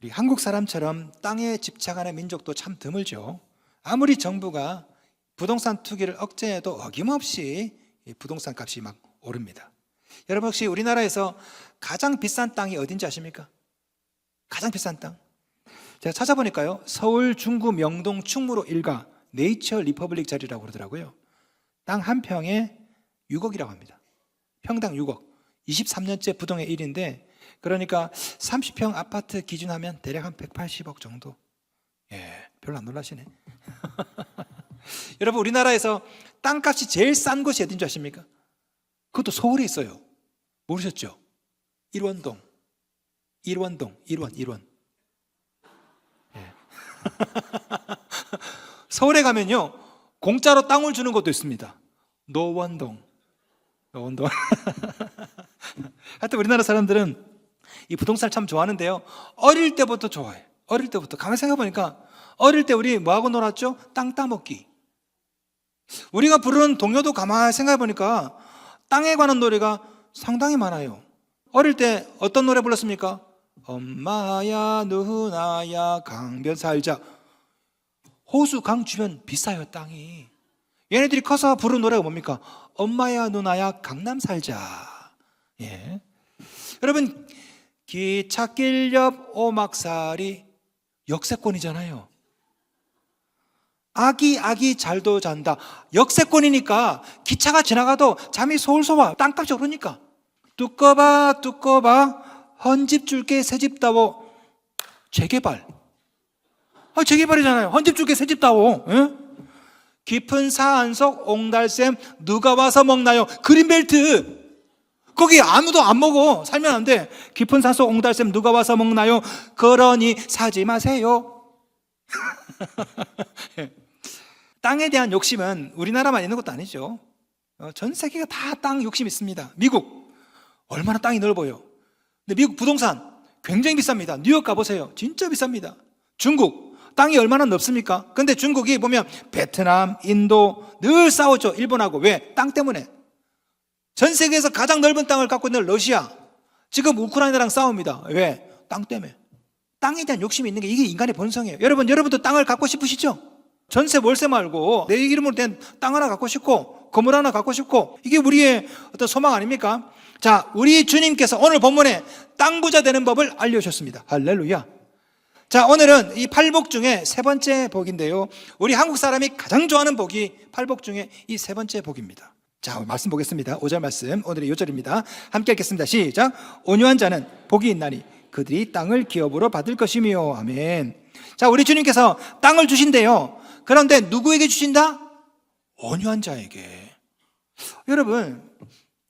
우리 한국 사람처럼 땅에 집착하는 민족도 참 드물죠. 아무리 정부가 부동산 투기를 억제해도 어김없이 이 부동산 값이 막 오릅니다. 여러분 혹시 우리나라에서 가장 비싼 땅이 어딘지 아십니까? 가장 비싼 땅. 제가 찾아보니까요, 서울 중구 명동 충무로 일가 네이처 리퍼블릭 자리라고 그러더라고요. 땅 한 평에 6억이라고 합니다. 평당 6억. 23년째 부동의 1인데, 그러니까 30평 아파트 기준하면 대략 한 180억 정도. 예, 별로 안 놀라시네. 여러분 우리나라에서 땅값이 제일 싼 곳이 어딘지 아십니까? 그것도 서울에 있어요. 모르셨죠? 일원동. 일원. 예. 서울에 가면요, 공짜로 땅을 주는 곳도 있습니다. 노원동. 하여튼 우리나라 사람들은 이 부동산을 참 좋아하는데요, 어릴 때부터 좋아해요. 어릴 때부터. 가만히 생각해보니까 어릴 때 우리 뭐하고 놀았죠? 땅 따먹기. 우리가 부르는 동요도 가만히 생각해보니까 땅에 관한 노래가 상당히 많아요. 어릴 때 어떤 노래 불렀습니까? 엄마야 누나야 강변 살자. 호수 강 주변 비싸요 땅이. 얘네들이 커서 부르는 노래가 뭡니까? 엄마야 누나야 강남 살자. 예. 여러분 기찻길 옆 오막살이 역세권이잖아요. 아기 잘도 잔다. 역세권이니까 기차가 지나가도 잠이 솔솔 와. 땅값이 오르니까. 두꺼봐 헌집 줄게 새집 따오. 재개발. 재개발이잖아요. 헌집 줄게 새집 따오. 예? 깊은 산속 옹달샘 누가 와서 먹나요? 그린벨트. 거기 아무도 안 먹어. 살면 안 돼. 깊은 산속 옹달샘 누가 와서 먹나요? 그러니 사지 마세요. 땅에 대한 욕심은 우리나라만 있는 것도 아니죠. 전 세계가 다 땅 욕심 있습니다. 미국 얼마나 땅이 넓어요. 근데 미국 부동산 굉장히 비쌉니다. 뉴욕 가보세요. 진짜 비쌉니다. 중국 땅이 얼마나 넓습니까? 근데 중국이 보면 베트남, 인도 늘 싸우죠. 일본하고. 왜? 땅 때문에. 전 세계에서 가장 넓은 땅을 갖고 있는 러시아 지금 우크라이나랑 싸웁니다. 왜? 땅 때문에. 땅에 대한 욕심이 있는 게 이게 인간의 본성이에요. 여러분도 땅을 갖고 싶으시죠? 전세 월세 말고 내 이름으로 된 땅 하나 갖고 싶고 건물 하나 갖고 싶고, 이게 우리의 어떤 소망 아닙니까? 자, 우리 주님께서 오늘 본문에 땅 부자 되는 법을 알려주셨습니다. 할렐루야. 자, 오늘은 이 팔복 중에 세 번째 복인데요, 우리 한국 사람이 가장 좋아하는 복이 팔복 중에 이 세 번째 복입니다. 자, 말씀 보겠습니다. 5절 말씀, 오늘의 요절입니다. 함께 읽겠습니다. 시작. 온유한 자는 복이 있나니 그들이 땅을 기업으로 받을 것이며. 아멘. 자, 우리 주님께서 땅을 주신대요. 그런데 누구에게 주신다? 온유한 자에게. 여러분,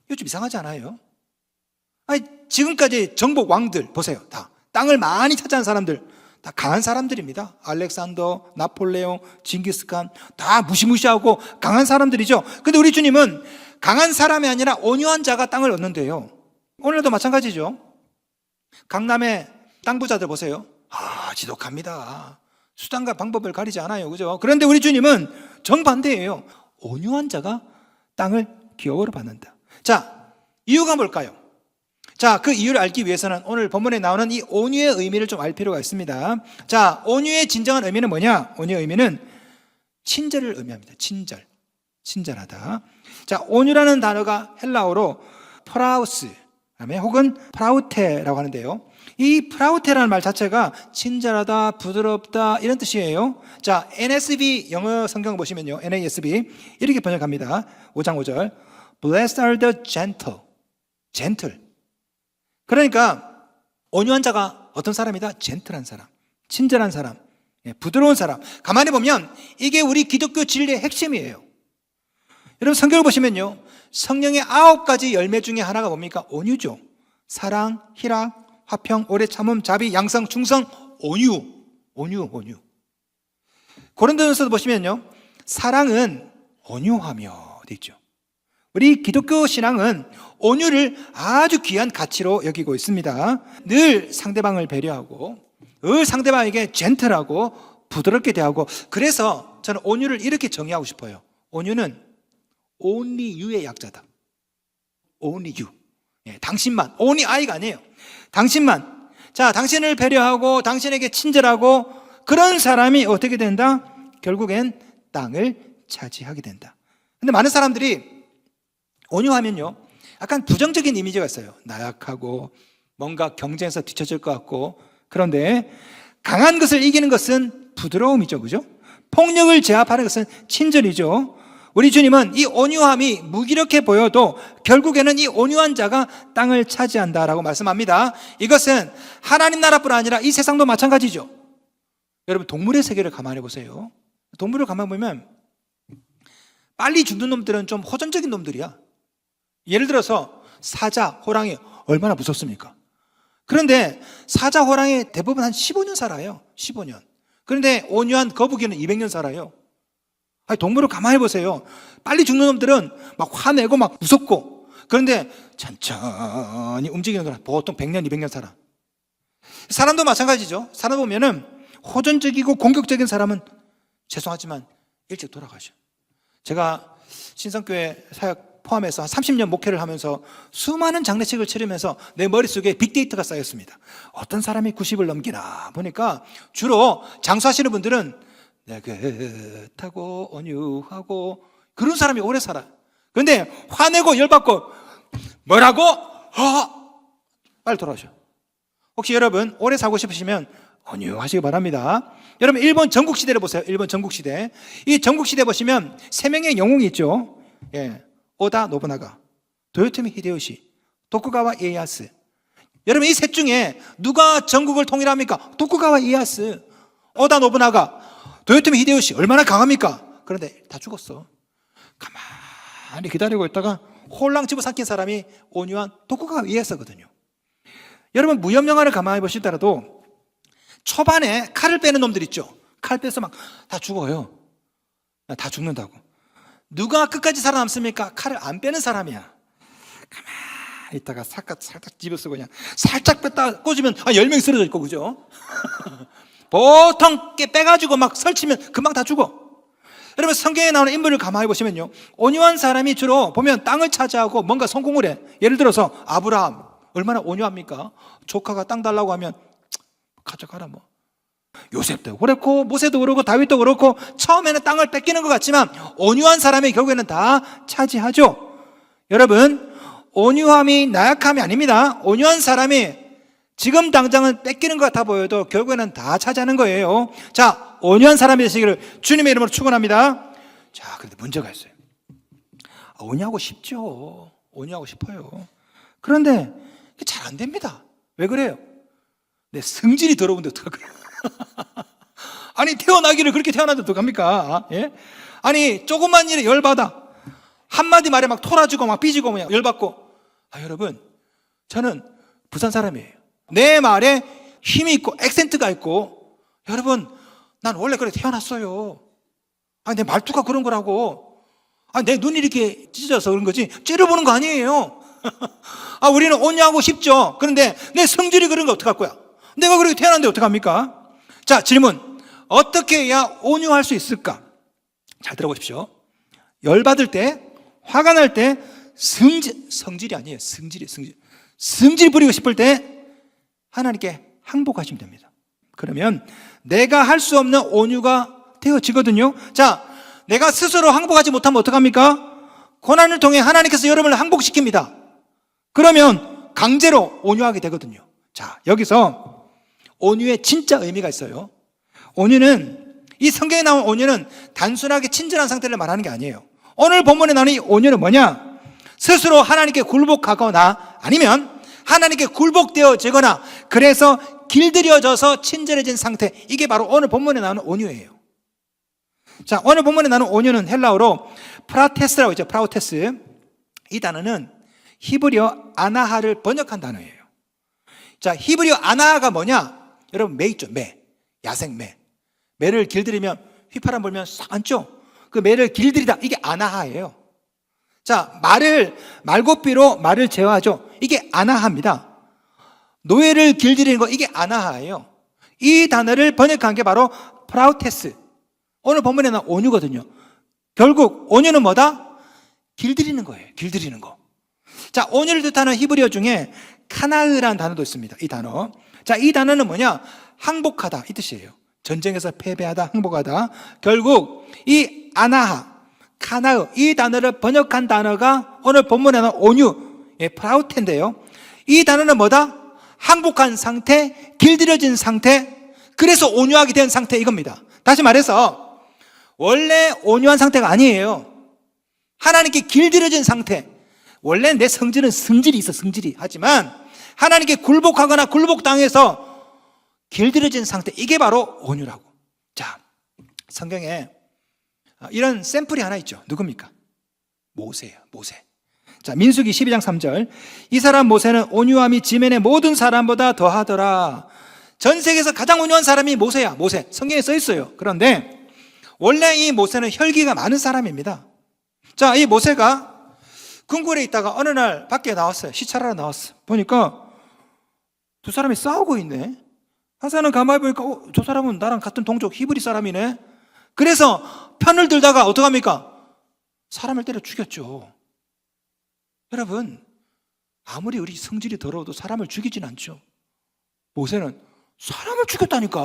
이거 좀 이상하지 않아요? 아니, 지금까지 정복 왕들 보세요. 다 땅을 많이 차지한 사람들 다 강한 사람들입니다. 알렉산더, 나폴레옹, 징기스칸 다 무시무시하고 강한 사람들이죠. 근데 우리 주님은 강한 사람이 아니라 온유한 자가 땅을 얻는데요. 오늘도 마찬가지죠. 강남의 땅 부자들 보세요. 지독합니다. 수단과 방법을 가리지 않아요. 그죠? 그런데 우리 주님은 정반대예요. 온유한 자가 땅을 기업으로 받는다. 자, 이유가 뭘까요? 자, 그 이유를 알기 위해서는 오늘 본문에 나오는 이 온유의 의미를 좀 알 필요가 있습니다. 자, 온유의 진정한 의미는 뭐냐? 온유의 의미는 친절을 의미합니다. 친절하다. 자, 온유라는 단어가 헬라어로 프라우스 혹은 프라우테라고 하는데요, 이 프라우테라는 말 자체가 친절하다, 부드럽다 이런 뜻이에요. 자, NSB 영어 성경 보시면요, NASB 이렇게 번역합니다. 5장 5절 Blessed are the gentle. 그러니까 온유한 자가 어떤 사람이다? 젠틀한 사람, 친절한 사람, 부드러운 사람. 가만히 보면 이게 우리 기독교 진리의 핵심이에요. 여러분 성경을 보시면요, 성령의 9가지 열매 중에 하나가 뭡니까? 온유죠. 사랑, 희락, 화평, 오래 참음, 자비, 양성, 충성, 온유. 고린도전서도 보시면요, 사랑은 온유하며 돼 있죠. 우리 기독교 신앙은 온유를 아주 귀한 가치로 여기고 있습니다. 늘 상대방을 배려하고, 늘 상대방에게 젠틀하고 부드럽게 대하고. 그래서 저는 온유를 이렇게 정의하고 싶어요. 온유는 only you의 약자다. only you. 당신만. only I가 아니에요. 당신만. 자, 당신을 배려하고 당신에게 친절하고 그런 사람이 어떻게 된다? 결국엔 땅을 차지하게 된다. 근데 많은 사람들이 온유하면요, 약간 부정적인 이미지가 있어요. 나약하고 뭔가 경쟁에서 뒤처질 것 같고. 그런데 강한 것을 이기는 것은 부드러움이죠. 그죠? 폭력을 제압하는 것은 친절이죠. 우리 주님은 이 온유함이 무기력해 보여도 결국에는 이 온유한 자가 땅을 차지한다라고 말씀합니다. 이것은 하나님 나라뿐 아니라 이 세상도 마찬가지죠. 여러분, 동물의 세계를 가만히 보세요. 동물을 가만히 보면 빨리 죽는 놈들은 좀 호전적인 놈들이야. 예를 들어서 사자, 호랑이 얼마나 무섭습니까? 그런데 사자, 호랑이 대부분 한 15년 살아요. 15년. 그런데 온유한 거북이는 200년 살아요. 아니, 동물을 가만히 보세요. 빨리 죽는 놈들은 막 화내고 막 무섭고, 그런데 천천히 움직이는 거라 보통 100년, 200년 살아. 사람도 마찬가지죠. 사람 보면은 호전적이고 공격적인 사람은 죄송하지만 일찍 돌아가죠. 제가 신성교회 사역 포함해서 한 30년 목회를 하면서 수많은 장례식을 치르면서 내 머릿속에 빅데이터가 쌓였습니다. 어떤 사람이 90을 넘기나 보니까 주로 장수하시는 분들은 느긋하고 온유하고 그런 사람이 오래 살아요. 그런데 화내고 열받고 뭐라고? 빨리 돌아오셔. 혹시 여러분 오래 살고 싶으시면 온유하시기 바랍니다. 여러분, 일본 전국시대를 보세요. 일본 전국시대. 이 전국시대 보시면 세 명의 영웅이 있죠. 예, 오다 노부나가, 도요토미 히데요시, 도쿠가와 이에야스. 여러분, 이 셋 중에 누가 전국을 통일합니까? 도쿠가와 이에야스. 오다 노부나가, 도요토미 히데요시 얼마나 강합니까? 그런데 다 죽었어. 가만히 기다리고 있다가 홀랑 집어삼킨 사람이 온유한 도쿠가와 이에야스거든요. 여러분, 무협영화를 가만히 보시더라도 초반에 칼을 빼는 놈들 있죠. 칼 빼서 막 다 죽어요. 다 죽는다고. 누가 끝까지 살아남습니까? 칼을 안 빼는 사람이야. 가만히 있다가 살짝 집어서 그냥 살짝 뺐다 꽂으면 10명이 쓰러져 있고, 그죠? 보통 빼가지고 막 설치면 금방 다 죽어. 여러분, 성경에 나오는 인물을 가만히 보시면요, 온유한 사람이 주로 보면 땅을 차지하고 뭔가 성공을 해. 예를 들어서 아브라함 얼마나 온유합니까? 조카가 땅 달라고 하면 가져가라 뭐. 요셉도 그렇고 모세도 그렇고 다윗도 그렇고 처음에는 땅을 뺏기는 것 같지만 온유한 사람이 결국에는 다 차지하죠. 여러분, 온유함이 나약함이 아닙니다. 온유한 사람이 지금 당장은 뺏기는 것 같아 보여도 결국에는 다 차지하는 거예요. 자, 온유한 사람이 되시기를 주님의 이름으로 축원합니다. 자, 그런데 문제가 있어요. 온유하고 싶죠. 온유하고 싶어요. 그런데 잘 안 됩니다. 왜 그래요? 내 성질이 더러운데 어떡할까요? 아니, 태어나기를 그렇게 태어나도 어떡합니까? 예? 아니, 조금만 일에 열받아. 한마디 말에 막 토라지고 막 삐지고 그냥 열받고. 여러분, 저는 부산 사람이에요. 내 말에 힘이 있고 액센트가 있고. 여러분, 난 원래 그렇게 태어났어요. 내 말투가 그런 거라고. 내 눈이 이렇게 찢어져서 그런 거지 째려보는 거 아니에요. 우리는 온유하고 싶죠. 그런데 내 성질이 그런 거 어떡할 거야? 내가 그렇게 태어났는데 어떡합니까? 자, 질문. 어떻게 해야 온유할 수 있을까? 잘 들어보십시오. 열받을 때, 화가 날 때, 성질이 아니에요. 성질 부리고 싶을 때 하나님께 항복하시면 됩니다. 그러면 내가 할 수 없는 온유가 되어지거든요. 자, 내가 스스로 항복하지 못하면 어떡합니까? 고난을 통해 하나님께서 여러분을 항복시킵니다. 그러면 강제로 온유하게 되거든요. 자, 여기서 온유의 진짜 의미가 있어요. 온유는, 이 성경에 나온 온유는 단순하게 친절한 상태를 말하는 게 아니에요. 오늘 본문에 나오는 이 온유는 뭐냐? 스스로 하나님께 굴복하거나 아니면 하나님께 굴복되어지거나 그래서 길들여져서 친절해진 상태, 이게 바로 오늘 본문에 나오는 온유예요. 자, 오늘 본문에 나오는 온유는 헬라어로 프라테스라고 있죠. 프라우테스. 이 단어는 히브리어 아나하를 번역한 단어예요. 자, 히브리어 아나하가 뭐냐? 여러분, 매 있죠. 매. 야생 매. 매를 길들이면 휘파람 불면 싹 앉죠. 그 매를 길들이다, 이게 아나하예요. 자, 말고삐로 말을 제어하죠. 이게 아나하입니다. 노예를 길들이는 거, 이게 아나하예요. 이 단어를 번역한 게 바로 프라우테스. 오늘 본문에 나온 온유거든요. 결국 온유는 뭐다? 길들이는 거예요. 길들이는 거. 자, 온유를 뜻하는 히브리어 중에 카나흐라는 단어도 있습니다. 이 단어. 자, 이 단어는 뭐냐? 항복하다 이 뜻이에요. 전쟁에서 패배하다, 항복하다. 결국 이 아나하, 카나흐 이 단어를 번역한 단어가 오늘 본문에 나온 온유, 프라우테인데요. 이 단어는 뭐다? 항복한 상태, 길들여진 상태, 그래서 온유하게 된 상태 이겁니다. 다시 말해서 원래 온유한 상태가 아니에요. 하나님께 길들여진 상태. 원래 내 성질은 성질이 있어, 성질이. 하지만 하나님께 굴복하거나 굴복당해서 길들여진 상태, 이게 바로 온유라고. 자, 성경에 이런 샘플이 하나 있죠. 누굽니까? 모세예요, 모세. 자, 민수기 12장 3절. 이 사람 모세는 온유함이 지면의 모든 사람보다 더하더라. 전 세계에서 가장 온유한 사람이 모세야, 모세. 성경에 써 있어요. 그런데 원래 이 모세는 혈기가 많은 사람입니다. 자, 이 모세가 궁궐에 있다가 어느 날 밖에 나왔어요. 시찰하러 나왔어. 보니까 두 사람이 싸우고 있네. 한 사람은 가만히 보니까 저 사람은 나랑 같은 동족 히브리 사람이네. 그래서 편을 들다가 어떡합니까? 사람을 때려 죽였죠. 여러분, 아무리 우리 성질이 더러워도 사람을 죽이진 않죠. 모세는 사람을 죽였다니까.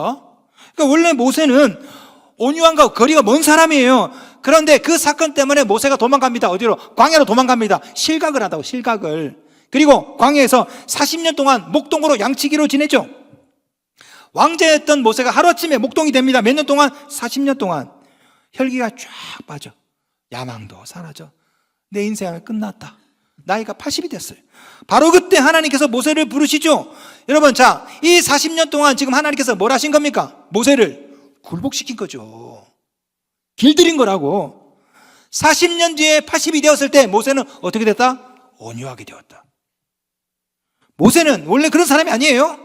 그러니까 원래 모세는 온유함과 거리가 먼 사람이에요. 그런데 그 사건 때문에 모세가 도망갑니다. 어디로? 광야로 도망갑니다. 실각을 하다고, 실각을. 그리고 광야에서 40년 동안 목동으로 양치기로 지내죠. 왕자였던 모세가 하루아침에 목동이 됩니다. 몇 년 동안? 40년 동안. 혈기가 쫙 빠져. 야망도 사라져. 내 인생은 끝났다. 나이가 80이 됐어요. 바로 그때 하나님께서 모세를 부르시죠. 여러분, 자, 이 40년 동안 지금 하나님께서 뭘 하신 겁니까? 모세를 굴복시킨 거죠. 길들인 거라고. 40년 뒤에 80이 되었을 때 모세는 어떻게 됐다? 온유하게 되었다. 모세는 원래 그런 사람이 아니에요.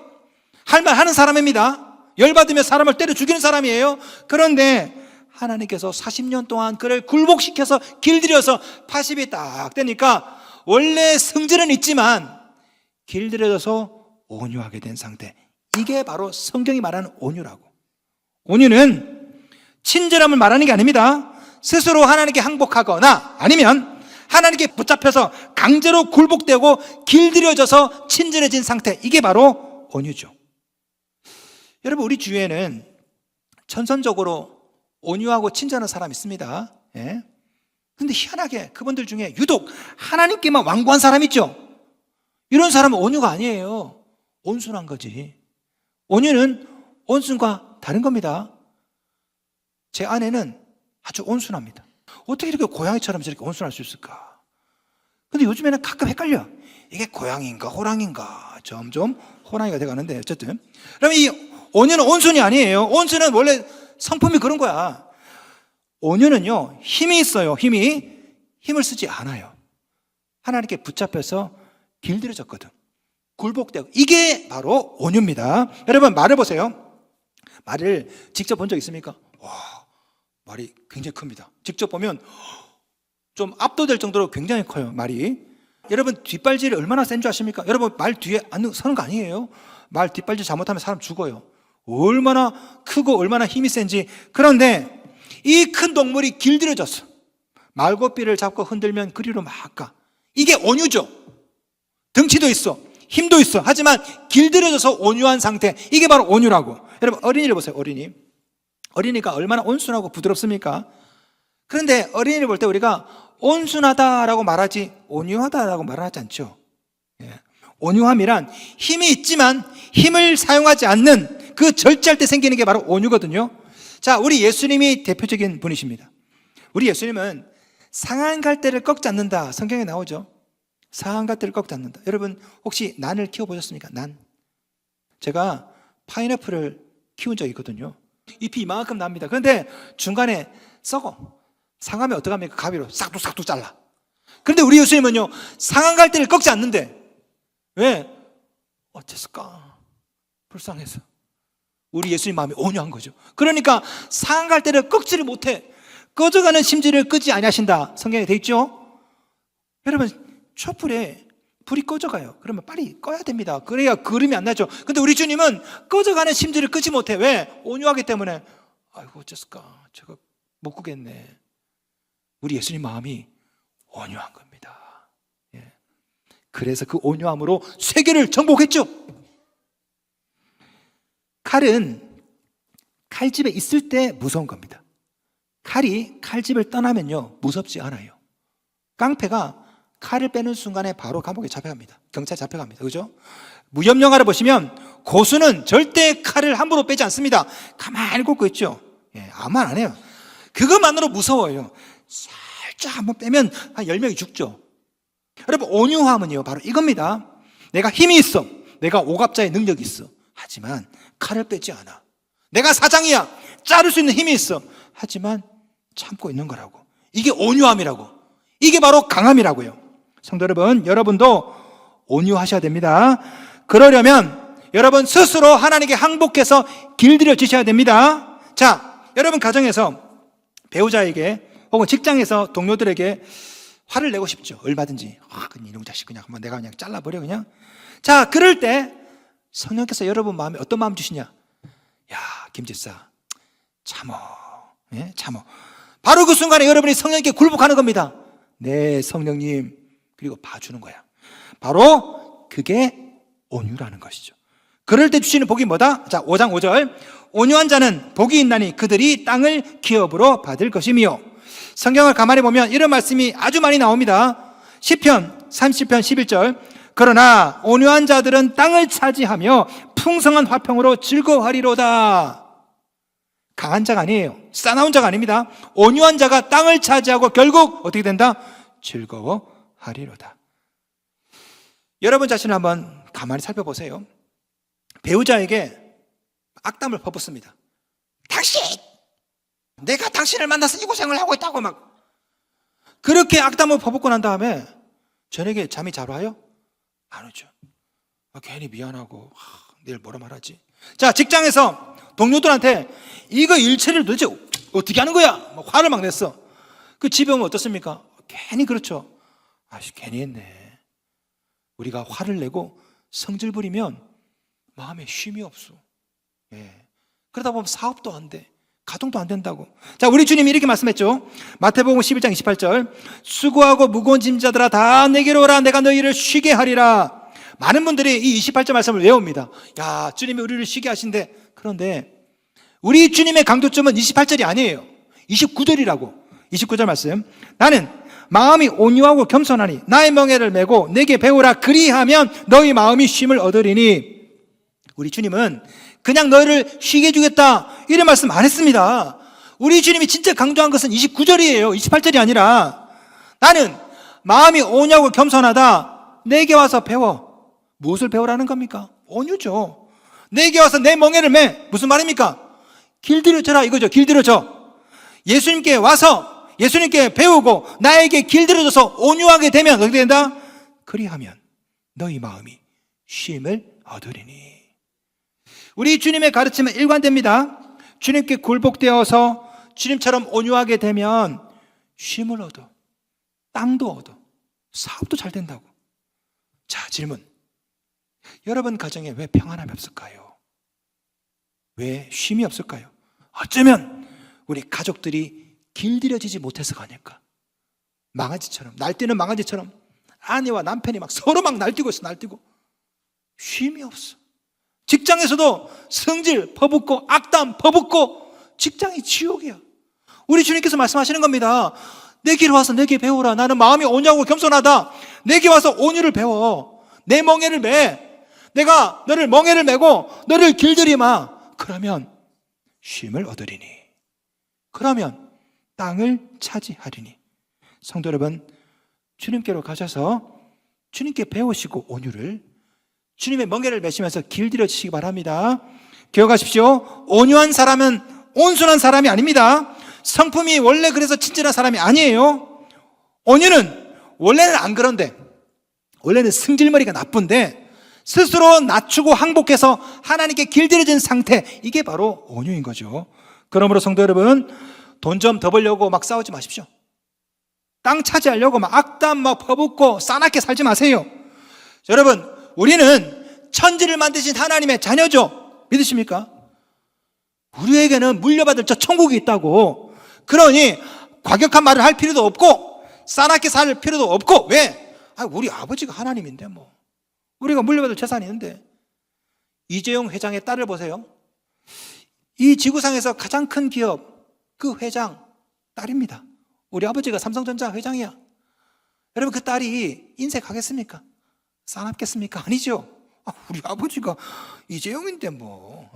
할 말 하는 사람입니다. 열받으면 사람을 때려 죽이는 사람이에요. 그런데 하나님께서 40년 동안 그를 굴복시켜서 길들여서 80이 딱 되니까 원래 성질은 있지만 길들여져서 온유하게 된 상태. 이게 바로 성경이 말하는 온유라고. 온유는 친절함을 말하는 게 아닙니다. 스스로 하나님께 항복하거나 아니면 하나님께 붙잡혀서 강제로 굴복되고 길들여져서 친절해진 상태. 이게 바로 온유죠. 여러분, 우리 주위에는 천선적으로 온유하고 친절한 사람 있습니다. 예. 근데 희한하게 그분들 중에 유독 하나님께만 완고한 사람 있죠. 이런 사람은 온유가 아니에요. 온순한 거지. 온유는 온순과 다른 겁니다. 제 아내는 아주 온순합니다. 어떻게 이렇게 고양이처럼 저렇게 온순할 수 있을까? 근데 요즘에는 가끔 헷갈려. 이게 고양이인가 호랑이인가. 점점 호랑이가 돼가는데 어쨌든. 그럼 이 온유는 온순이 아니에요. 온순은 원래 성품이 그런 거야. 온유는요, 힘이 있어요. 힘을 쓰지 않아요. 하나님께 붙잡혀서 길들여졌거든. 굴복되고. 이게 바로 온유입니다. 여러분, 말을 보세요. 말을 직접 본 적 있습니까? 와, 말이 굉장히 큽니다. 직접 보면 좀 압도될 정도로 굉장히 커요, 말이. 여러분, 뒷발질이 얼마나 센 줄 아십니까? 여러분, 말 뒤에 서는 거 아니에요. 말 뒷발질 잘못하면 사람 죽어요. 얼마나 크고 얼마나 힘이 센지. 그런데 이 큰 동물이 길들여졌어. 말고삐를 잡고 흔들면 그리로 막 가. 이게 온유죠. 덩치도 있어, 힘도 있어. 하지만 길들여져서 온유한 상태. 이게 바로 온유라고. 여러분, 어린이를 보세요. 어린이가 얼마나 온순하고 부드럽습니까? 그런데 어린이를 볼 때 우리가 온순하다라고 말하지 온유하다라고 말하지 않죠. 예. 온유함이란 힘이 있지만 힘을 사용하지 않는 그 절제할 때 생기는 게 바로 온유거든요. 자, 우리 예수님이 대표적인 분이십니다. 우리 예수님은 상한 갈대를 꺾지 않는다. 성경에 나오죠. 상한 갈대를 꺾지 않는다. 여러분, 혹시 난을 키워보셨습니까? 난. 제가 파인애플을 키운 적이 있거든요. 잎이 이만큼 납니다. 그런데 중간에 썩어. 상하면 어떡합니까? 가위로 싹둑싹둑 잘라. 그런데 우리 예수님은요, 상한 갈대를 꺾지 않는데. 왜? 어째서까? 불쌍해서. 우리 예수님 마음이 온유한 거죠. 그러니까 상한 갈대를 꺾지를 못해. 꺼져가는 심지를 끄지 아니하신다. 성경에 돼 있죠. 여러분, 촛불에 불이 꺼져가요. 그러면 빨리 꺼야 됩니다. 그래야 그림이 안 나죠. 근데 우리 주님은 꺼져가는 심지를 끄지 못해. 왜? 온유하기 때문에. 아이고, 어째서까? 제가 못 끄겠네. 우리 예수님 마음이 온유한 겁니다. 예. 그래서 그 온유함으로 세계를 정복했죠. 칼은 칼집에 있을 때 무서운 겁니다. 칼이 칼집을 떠나면요, 무섭지 않아요. 깡패가 칼을 빼는 순간에 바로 감옥에 잡혀갑니다. 경찰에 잡혀갑니다. 그죠? 무협 영화를 보시면 고수는 절대 칼을 함부로 빼지 않습니다. 가만히 굽고 있죠. 예, 아무 말 안 해요. 그것만으로 무서워요. 살짝 한번 빼면 한 10명이 죽죠. 여러분, 온유함은요, 바로 이겁니다. 내가 힘이 있어. 내가 오갑자의 능력이 있어. 하지만 칼을 빼지 않아. 내가 사장이야. 자를 수 있는 힘이 있어. 하지만 참고 있는 거라고. 이게 온유함이라고. 이게 바로 강함이라고요. 성도 여러분, 여러분도 온유하셔야 됩니다. 그러려면 여러분 스스로 하나님께 항복해서 길들여 지셔야 됩니다. 자, 여러분 가정에서 배우자에게 혹은 직장에서 동료들에게 화를 내고 싶죠. 얼마든지. 그냥 이놈 자식 그냥 한번 내가 그냥 잘라버려 그냥. 자, 그럴 때 성령께서 여러분 마음에 어떤 마음 주시냐? 야, 김집사 참어. 예? 참어. 바로 그 순간에 여러분이 성령님께 굴복하는 겁니다. 네, 성령님. 그리고 봐주는 거야. 바로 그게 온유라는 것이죠. 그럴 때 주시는 복이 뭐다? 자, 5장 5절. 온유한 자는 복이 있나니 그들이 땅을 기업으로 받을 것이며. 성경을 가만히 보면 이런 말씀이 아주 많이 나옵니다. 시편 30편 11절. 그러나 온유한 자들은 땅을 차지하며 풍성한 화평으로 즐거워하리로다. 강한 자가 아니에요. 싸나운 자가 아닙니다. 온유한 자가 땅을 차지하고 결국 어떻게 된다? 즐거워하리로다. 여러분 자신을 한번 가만히 살펴보세요. 배우자에게 악담을 퍼붓습니다. 당신! 내가 당신을 만나서 이 고생을 하고 있다고 막 그렇게 악담을 퍼붓고 난 다음에 저녁에 잠이 잘 와요? 안 오죠. 괜히 미안하고 내일 뭐라 말하지? 자, 직장에서 동료들한테 이거 일처리를 도대체 어떻게 하는 거야? 화를 막 냈어. 그 집에 오면 어떻습니까? 괜히 그렇죠. 괜히 했네. 우리가 화를 내고 성질 부리면 마음에 쉼이 없어. 예. 그러다 보면 사업도 안 돼. 가정도 안 된다고. 자, 우리 주님이 이렇게 말씀했죠. 마태복음 11장 28절. 수고하고 무거운 짐자들아 다 내게로 오라. 내가 너희를 쉬게 하리라. 많은 분들이 이 28절 말씀을 외웁니다. 야, 주님이 우리를 쉬게 하신대. 그런데 우리 주님의 강조점은 28절이 아니에요. 29절이라고. 29절 말씀. 나는 마음이 온유하고 겸손하니 나의 멍에를 메고 내게 배우라. 그리하면 너희 마음이 쉼을 얻으리니. 우리 주님은 그냥 너희를 쉬게 해주겠다 이런 말씀 안 했습니다. 우리 주님이 진짜 강조한 것은 29절이에요. 28절이 아니라 나는 마음이 온유하고 겸손하다. 내게 와서 배워. 무엇을 배우라는 겁니까? 온유죠. 내게 와서 내 멍에를 매. 무슨 말입니까? 길들여져라 이거죠. 길들여져. 예수님께 와서 예수님께 배우고 나에게 길들여져서 온유하게 되면 어떻게 된다? 그리하면 너희 마음이 쉼을 얻으리니. 우리 주님의 가르침은 일관됩니다. 주님께 굴복되어서 주님처럼 온유하게 되면 쉼을 얻어. 땅도 얻어. 사업도 잘 된다고. 자, 질문. 여러분 가정에 왜 평안함이 없을까요? 왜 쉼이 없을까요? 어쩌면 우리 가족들이 길들여지지 못해서가 아닐까. 망아지처럼, 날뛰는 망아지처럼 아내와 남편이 막 서로 막 날뛰고 있어. 날뛰고 쉼이 없어. 직장에서도 성질 퍼붓고 악담 퍼붓고 직장이 지옥이야. 우리 주님께서 말씀하시는 겁니다. 내게 와서 내게 배우라. 나는 마음이 온유하고 겸손하다. 내게 와서 온유를 배워. 내 멍에를 매. 내가 너를 멍에를 메고 너를 길들이마. 그러면 쉼을 얻으리니. 그러면 땅을 차지하리니. 성도 여러분, 주님께로 가셔서 주님께 배우시고 온유를 주님의 멍에를 메시면서 길들여지시기 바랍니다. 기억하십시오. 온유한 사람은 온순한 사람이 아닙니다. 성품이 원래 그래서 친절한 사람이 아니에요. 온유는 원래는 안 그런데, 원래는 승질머리가 나쁜데 스스로 낮추고 항복해서 하나님께 길들여진 상태, 이게 바로 온유인 거죠. 그러므로 성도 여러분, 돈 좀 더 벌려고 막 싸우지 마십시오. 땅 차지하려고 막 악담 막 퍼붓고 싸납게 살지 마세요. 여러분, 우리는 천지를 만드신 하나님의 자녀죠. 믿으십니까? 우리에게는 물려받을 저 천국이 있다고. 그러니 과격한 말을 할 필요도 없고 싸납게 살 필요도 없고. 왜? 우리 아버지가 하나님인데 뭐 우리가 물려받을 재산이 있는데. 이재용 회장의 딸을 보세요. 이 지구상에서 가장 큰 기업 그 회장 딸입니다. 우리 아버지가 삼성전자 회장이야. 여러분, 그 딸이 인색하겠습니까? 싸납겠습니까? 아니죠. 우리 아버지가 이재용인데 뭐.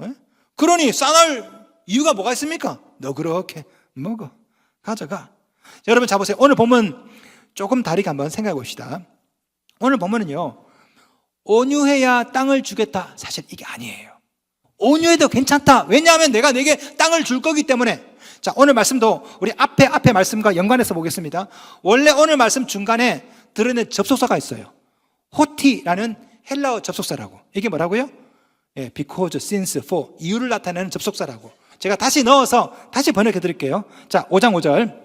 그러니 싸날 이유가 뭐가 있습니까? 너 그렇게 먹어, 가져가. 여러분, 자 보세요. 오늘 본문 조금 다르게 한번 생각해 봅시다. 오늘 본문은요, 온유해야 땅을 주겠다, 사실 이게 아니에요. 온유해도 괜찮다. 왜냐하면 내가 내게 땅을 줄 거기 때문에. 자, 오늘 말씀도 우리 앞에 말씀과 연관해서 보겠습니다. 원래 오늘 말씀 중간에 들어있는 접속사가 있어요. 호티라는 헬라어 접속사라고. 이게 뭐라고요? because, since, for, 이유를 나타내는 접속사라고. 제가 다시 넣어서 다시 번역해 드릴게요. 자, 5장 5절.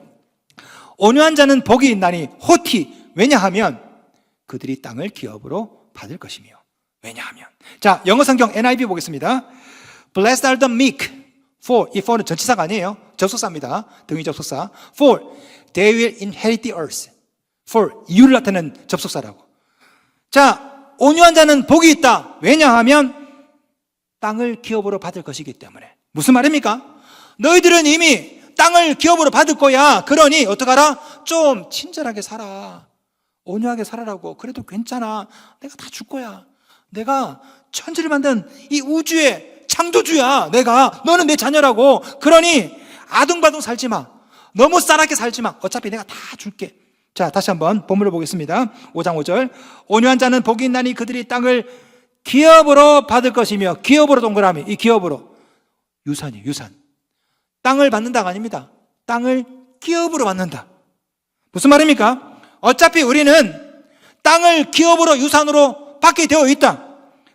온유한 자는 복이 있나니 호티. 왜냐하면 그들이 땅을 기업으로 받을 것이며. 왜냐하면. 자, 영어 성경 NIV 보겠습니다. Blessed are the meek. For, 이 for는 전치사가 아니에요. 접속사입니다. 등위 접속사. For, they will inherit the earth. For, 이유를 나타내는 접속사라고. 자, 온유한 자는 복이 있다. 왜냐하면 땅을 기업으로 받을 것이기 때문에. 무슨 말입니까? 너희들은 이미 땅을 기업으로 받을 거야. 그러니 어떡하라? 좀 친절하게 살아. 온유하게 살아라고. 그래도 괜찮아. 내가 다 줄 거야. 내가 천지를 만든 이 우주의 창조주야. 너는 내 자녀라고. 그러니 아둥바둥 살지 마. 너무 싸납게 살지 마. 어차피 내가 다 줄게. 자, 다시 한번 본문을 보겠습니다. 5장 5절. 온유한 자는 복이 있나니 그들이 땅을 기업으로 받을 것이며. 기업으로 동그라미. 이 기업으로. 유산이에요, 유산. 땅을 받는다가 아닙니다. 땅을 기업으로 받는다. 무슨 말입니까? 어차피 우리는 땅을 기업으로, 유산으로 받게 되어 있다.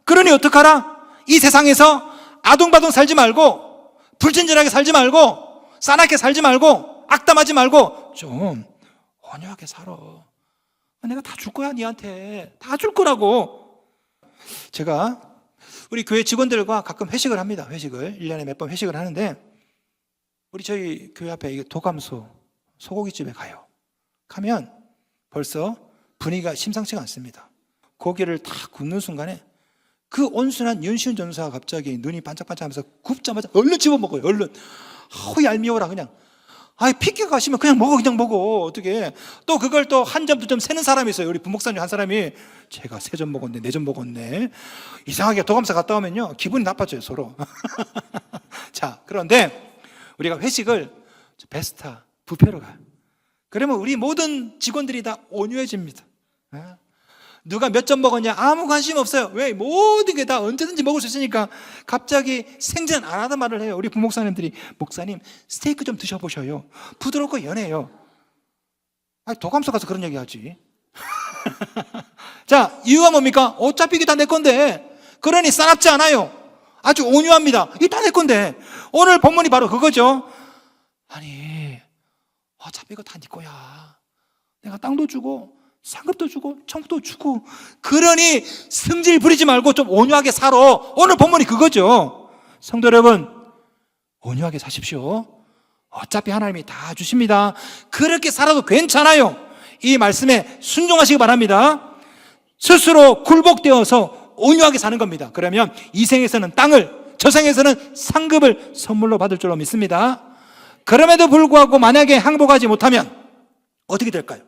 그러니 어떡하라? 이 세상에서 아둥바둥 살지 말고, 불친절하게 살지 말고, 싸납게 살지 말고, 악담하지 말고 좀 온유하게 살아. 내가 다 줄 거야. 니한테 다 줄 거라고. 제가 우리 교회 직원들과 가끔 회식을 합니다. 회식을 1년에 몇 번 회식을 하는데, 우리 저희 교회 앞에 도감소 소고기집에 가면 벌써 분위기가 심상치가 않습니다. 고기를 다 굽는 순간에 그 온순한 윤시훈 전사가 갑자기 눈이 반짝반짝하면서 굽자마자 얼른 집어먹어요. 얼른. 얄미워라 그냥. 핏겨 가시면 그냥 먹어. 어떻게. 또 그걸 또 한 점, 두 점 세는 사람이 있어요. 우리 부목사님 한 사람이 제가 3점 먹었네, 4점 먹었네. 이상하게 도감사 갔다 오면요, 기분이 나빠져요, 서로. 자, 그런데 우리가 회식을 베스타, 뷔페로 가요. 그러면 우리 모든 직원들이 다 온유해집니다. 누가 몇 점 먹었냐 아무 관심 없어요. 왜? 모든 게 다 언제든지 먹을 수 있으니까. 갑자기 생전 안 하던 말을 해요. 우리 부목사님들이, 목사님 스테이크 좀 드셔보셔요. 부드럽고 연해요. 도감소 가서 그런 얘기 하지. 자, 이유가 뭡니까? 어차피 이게 다 내 건데. 그러니 싸납지 않아요. 아주 온유합니다. 이게 다 내 건데. 오늘 본문이 바로 그거죠. 어차피 이거 다 네 거야. 내가 땅도 주고 상급도 주고 청도 주고. 그러니 승질 부리지 말고 좀 온유하게 살아. 오늘 본문이 그거죠. 성도 여러분, 온유하게 사십시오. 어차피 하나님이 다 주십니다. 그렇게 살아도 괜찮아요. 이 말씀에 순종하시기 바랍니다. 스스로 굴복되어서 온유하게 사는 겁니다. 그러면 이 생에서는 땅을, 저 생에서는 상급을 선물로 받을 줄로 믿습니다. 그럼에도 불구하고 만약에 항복하지 못하면 어떻게 될까요?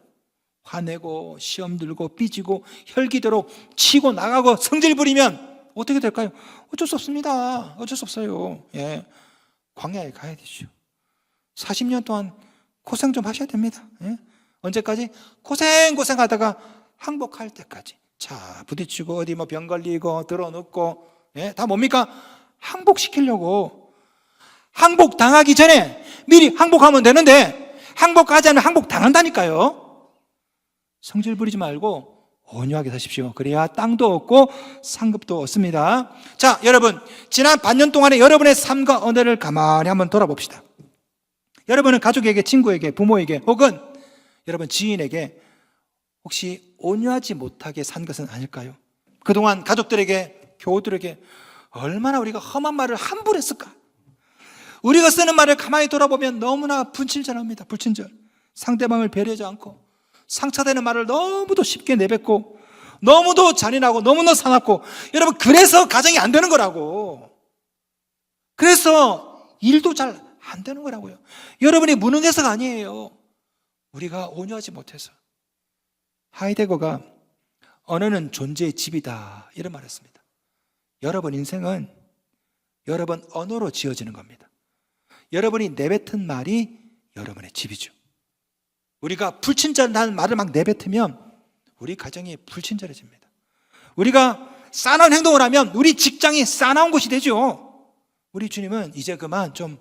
화내고 시험 들고 삐지고 혈기도록 치고 나가고 성질 부리면 어떻게 될까요? 어쩔 수 없습니다. 어쩔 수 없어요. 광야에 가야 되죠. 40년 동안 고생 좀 하셔야 됩니다. 언제까지? 고생하다가 항복할 때까지. 자, 부딪히고 어디 병 걸리고 들어눕고, 다 뭡니까? 항복시키려고. 항복 당하기 전에 미리 항복하면 되는데, 항복하지 않으면 항복 당한다니까요. 성질 부리지 말고 온유하게 사십시오. 그래야 땅도 얻고 상급도 얻습니다. 자, 여러분, 지난 반년 동안의 여러분의 삶과 언어를 가만히 한번 돌아봅시다. 여러분은 가족에게, 친구에게, 부모에게, 혹은 여러분 지인에게 혹시 온유하지 못하게 산 것은 아닐까요? 그동안 가족들에게, 교우들에게 얼마나 우리가 험한 말을 함부로 했을까? 우리가 쓰는 말을 가만히 돌아보면 너무나 불친절합니다. 불친절. 상대방을 배려하지 않고 상처되는 말을 너무도 쉽게 내뱉고 너무도 잔인하고 너무나 사납고. 여러분, 그래서 가정이 안 되는 거라고. 그래서 일도 잘 안 되는 거라고요. 여러분이 무능해서가 아니에요. 우리가 온유하지 못해서. 하이데거가 언어는 존재의 집이다 이런 말을 했습니다. 여러분 인생은 여러분 언어로 지어지는 겁니다. 여러분이 내뱉은 말이 여러분의 집이죠. 우리가 불친절한 말을 막 내뱉으면 우리 가정이 불친절해집니다. 우리가 싸나운 행동을 하면 우리 직장이 싸나운 곳이 되죠. 우리 주님은 이제 그만 좀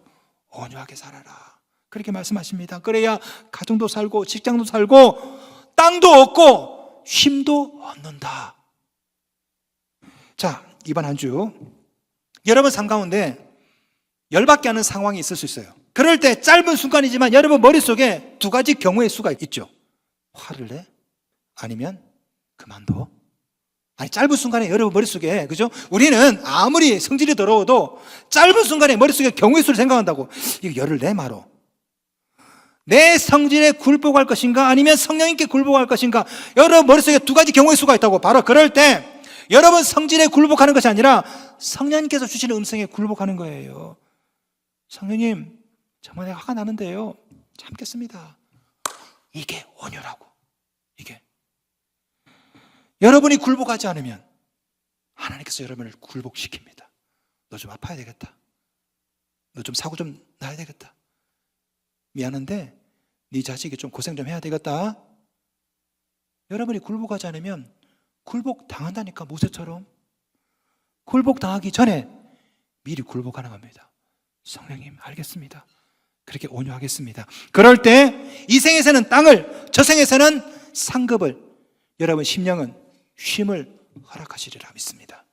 온유하게 살아라 그렇게 말씀하십니다. 그래야 가정도 살고 직장도 살고 땅도 얻고 쉼도 얻는다. 자, 이번 한 주 여러분 삶 가운데 열받게 하는 상황이 있을 수 있어요. 그럴 때 짧은 순간이지만 여러분 머릿속에 두 가지 경우의 수가 있죠. 화를 내? 아니면 그만둬? 아니 짧은 순간에 여러분 머릿속에, 그죠? 우리는 아무리 성질이 더러워도 짧은 순간에 머릿속에 경우의 수를 생각한다고. 이거 열을 내 말어. 내 성질에 굴복할 것인가 아니면 성령님께 굴복할 것인가. 여러분 머릿속에 두 가지 경우의 수가 있다고. 바로 그럴 때 여러분 성질에 굴복하는 것이 아니라 성령님께서 주시는 음성에 굴복하는 거예요. 성령님 정말 내가 화가 나는데요 참겠습니다. 이게 온유라고. 이게 여러분이 굴복하지 않으면 하나님께서 여러분을 굴복시킵니다. 너 좀 아파야 되겠다. 너 좀 사고 좀 나야 되겠다. 미안한데 네 자식이 좀 고생 좀 해야 되겠다. 여러분이 굴복하지 않으면 굴복 당한다니까. 모세처럼 굴복 당하기 전에 미리 굴복하는 겁니다. 성령님 알겠습니다. 그렇게 온유하겠습니다. 그럴 때 이 생에서는 땅을, 저 생에서는 상급을, 여러분 심령은 쉼을 허락하시리라 믿습니다.